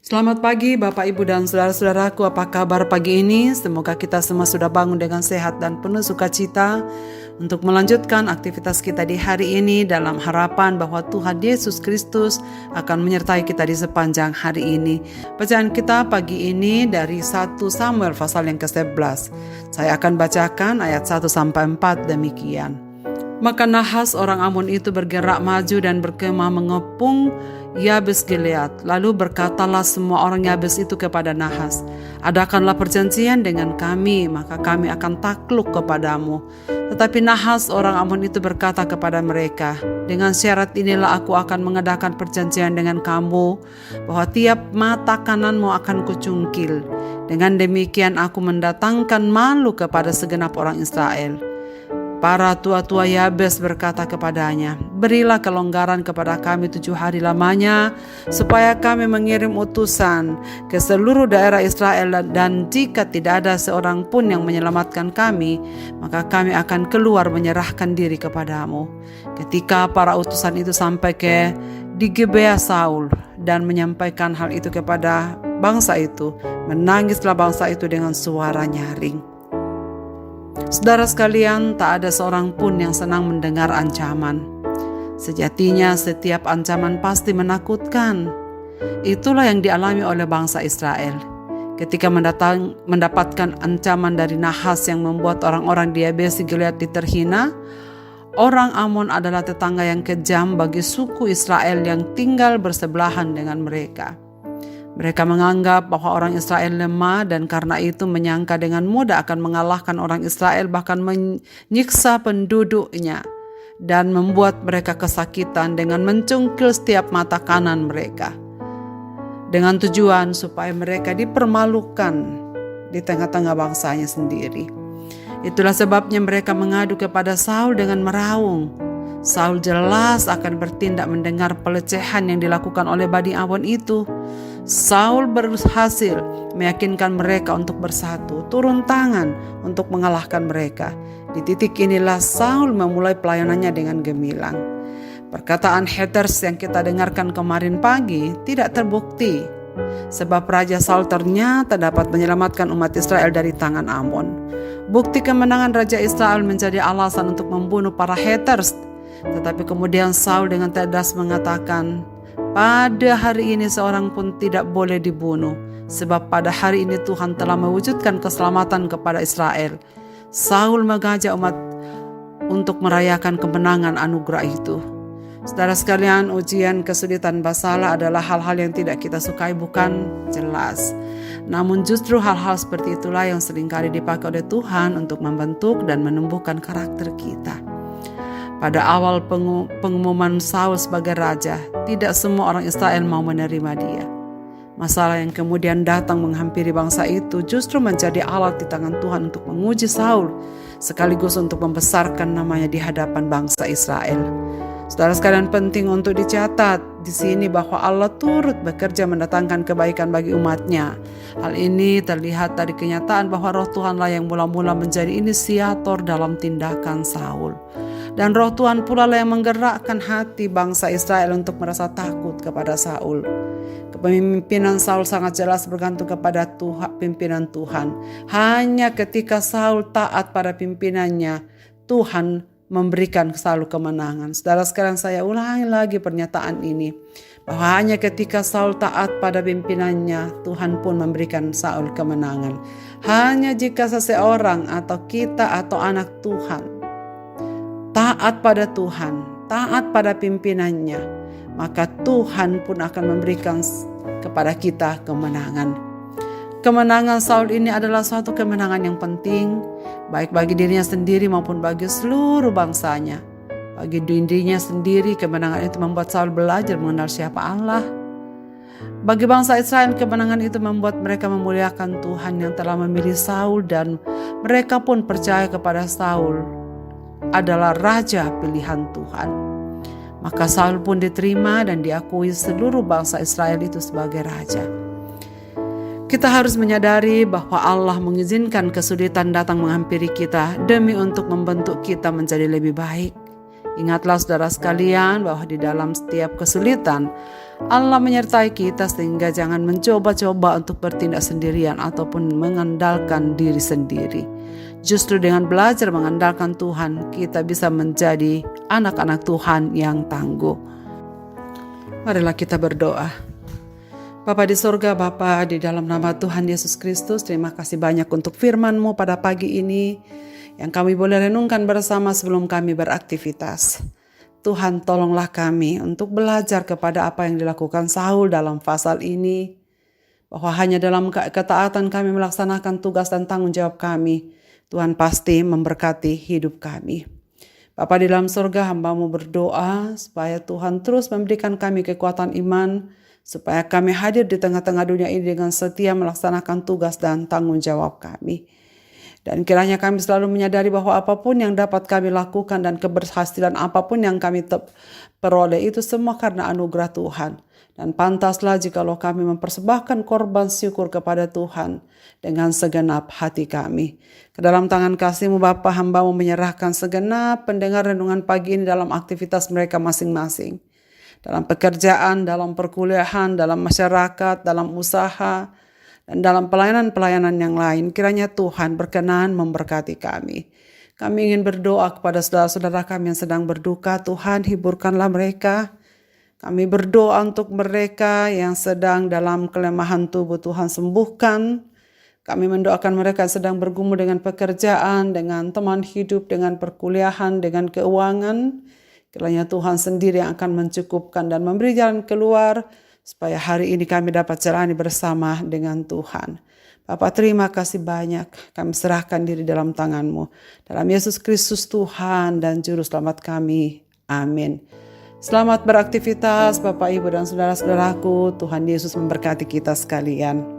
Selamat pagi Bapak Ibu dan saudara-saudaraku, apa kabar pagi ini? Semoga kita semua sudah bangun dengan sehat dan penuh sukacita untuk melanjutkan aktivitas kita di hari ini dalam harapan bahwa Tuhan Yesus Kristus akan menyertai kita di sepanjang hari ini. Bacaan kita pagi ini dari 1 Samuel pasal yang ke-11. Saya akan bacakan ayat 1 sampai 4 demikian. Maka Nahas orang Amon itu bergerak maju dan berkemah mengepung Yabes Gilead. Lalu berkatalah semua orang Yabes itu kepada Nahas, "Adakanlah perjanjian dengan kami, maka kami akan takluk kepadamu." Tetapi Nahas orang Amon itu berkata kepada mereka, "Dengan syarat inilah aku akan mengadakan perjanjian dengan kamu, bahwa tiap mata kananmu akan kucungkil. Dengan demikian aku mendatangkan malu kepada segenap orang Israel." Para tua-tua Yabes berkata kepadanya, "Berilah kelonggaran kepada kami 7 hari lamanya, supaya kami mengirim utusan ke seluruh daerah Israel, dan jika tidak ada seorang pun yang menyelamatkan kami, maka kami akan keluar menyerahkan diri kepadamu." Ketika para utusan itu sampai di Gibea Saul dan menyampaikan hal itu kepada bangsa itu, menangislah bangsa itu dengan suara nyaring. Saudara sekalian, tak ada seorang pun yang senang mendengar ancaman. Sejatinya setiap ancaman pasti menakutkan. Itulah yang dialami oleh bangsa Israel. Ketika mendapatkan ancaman dari Nahas yang membuat orang-orang di Yabes Gilead terhina, orang Amon adalah tetangga yang kejam bagi suku Israel yang tinggal bersebelahan dengan mereka. Mereka menganggap bahwa orang Israel lemah dan karena itu menyangka dengan mudah akan mengalahkan orang Israel, bahkan menyiksa penduduknya dan membuat mereka kesakitan dengan mencungkil setiap mata kanan mereka, dengan tujuan supaya mereka dipermalukan di tengah-tengah bangsanya sendiri. Itulah sebabnya mereka mengadu kepada Saul dengan meraung. Saul jelas akan bertindak mendengar pelecehan yang dilakukan oleh Bani Amon itu. Saul berhasil meyakinkan mereka untuk bersatu, turun tangan untuk mengalahkan mereka. Di titik inilah Saul memulai pelayanannya dengan gemilang. Perkataan haters yang kita dengarkan kemarin pagi tidak terbukti, sebab Raja Saul ternyata dapat menyelamatkan umat Israel dari tangan Amon. Bukti kemenangan Raja Israel menjadi alasan untuk membunuh para haters. Tetapi kemudian Saul dengan tegas mengatakan, "Pada hari ini seorang pun tidak boleh dibunuh, sebab pada hari ini Tuhan telah mewujudkan keselamatan kepada Israel." Saul mengajak umat untuk merayakan kemenangan anugerah itu. Saudara sekalian, ujian, kesulitan, masalah adalah hal-hal yang tidak kita sukai, bukan? Jelas. Namun justru hal-hal seperti itulah yang seringkali dipakai oleh Tuhan untuk membentuk dan menumbuhkan karakter kita. Pada awal pengumuman Saul sebagai raja, tidak semua orang Israel mau menerima dia. Masalah yang kemudian datang menghampiri bangsa itu justru menjadi alat di tangan Tuhan untuk menguji Saul, sekaligus untuk membesarkan namanya di hadapan bangsa Israel. Saudara sekalian, penting untuk dicatat di sini bahwa Allah turut bekerja mendatangkan kebaikan bagi umatnya. Hal ini terlihat dari kenyataan bahwa Roh Tuhanlah yang mula-mula menjadi inisiator dalam tindakan Saul. Dan Roh Tuhan pula lah yang menggerakkan hati bangsa Israel untuk merasa takut kepada Saul. Kepemimpinan Saul sangat jelas bergantung kepada pimpinan Tuhan. Hanya ketika Saul taat pada pimpinannya, Tuhan memberikan Saul kemenangan. Saudara sekalian, saya ulangi lagi pernyataan ini, bahwa hanya ketika Saul taat pada pimpinannya, Tuhan pun memberikan Saul kemenangan. Hanya jika seseorang atau kita atau anak Tuhan taat pada Tuhan, taat pada pimpinannya, maka Tuhan pun akan memberikan kepada kita kemenangan. Kemenangan Saul ini adalah suatu kemenangan yang penting, baik bagi dirinya sendiri maupun bagi seluruh bangsanya. Bagi dirinya sendiri, kemenangan itu membuat Saul belajar mengenal siapa Allah. Bagi bangsa Israel, kemenangan itu membuat mereka memuliakan Tuhan yang telah memilih Saul, dan mereka pun percaya kepada Saul adalah raja pilihan Tuhan. Maka Saul pun diterima dan diakui seluruh bangsa Israel itu sebagai raja. Kita harus menyadari bahwa Allah mengizinkan kesulitan datang menghampiri kita demi untuk membentuk kita menjadi lebih baik. Ingatlah saudara sekalian bahwa di dalam setiap kesulitan Allah menyertai kita, sehingga jangan mencoba-coba untuk bertindak sendirian ataupun mengandalkan diri sendiri. Justru dengan belajar mengandalkan Tuhan, kita bisa menjadi anak-anak Tuhan yang tangguh. Marilah kita berdoa. Bapa di sorga, Bapa, di dalam nama Tuhan Yesus Kristus, terima kasih banyak untuk firman-Mu pada pagi ini yang kami boleh renungkan bersama sebelum kami beraktivitas. Tuhan, tolonglah kami untuk belajar kepada apa yang dilakukan Saul dalam pasal ini, bahwa hanya dalam ketaatan kami melaksanakan tugas dan tanggung jawab kami, Tuhan pasti memberkati hidup kami. Bapa di dalam surga, hamba-Mu berdoa supaya Tuhan terus memberikan kami kekuatan iman, supaya kami hadir di tengah-tengah dunia ini dengan setia melaksanakan tugas dan tanggung jawab kami. Dan kiranya kami selalu menyadari bahwa apapun yang dapat kami lakukan dan keberhasilan apapun yang kami peroleh itu semua karena anugerah Tuhan. Dan pantaslah jikalau kami mempersembahkan korban syukur kepada Tuhan dengan segenap hati kami. Ke dalam tangan kasih-Mu Bapa, hamba-Mu menyerahkan segenap pendengar renungan pagi ini dalam aktivitas mereka masing-masing. Dalam pekerjaan, dalam perkuliahan, dalam masyarakat, dalam usaha, dan dalam pelayanan-pelayanan yang lain. Kiranya Tuhan berkenan memberkati kami. Kami ingin berdoa kepada saudara-saudara kami yang sedang berduka. Tuhan, hiburkanlah mereka. Kami berdoa untuk mereka yang sedang dalam kelemahan tubuh. Tuhan, sembuhkan. Kami mendoakan mereka yang sedang bergumul dengan pekerjaan, dengan teman hidup, dengan perkuliahan, dengan keuangan. Kiranya Tuhan sendiri yang akan mencukupkan dan memberi jalan keluar, supaya hari ini kami dapat jalani bersama dengan Tuhan. Bapa, terima kasih banyak. Kami serahkan diri dalam tangan-Mu. Dalam Yesus Kristus Tuhan dan Juru Selamat kami. Amin. Selamat beraktivitas Bapak, Ibu, dan saudara-saudaraku. Tuhan Yesus memberkati kita sekalian.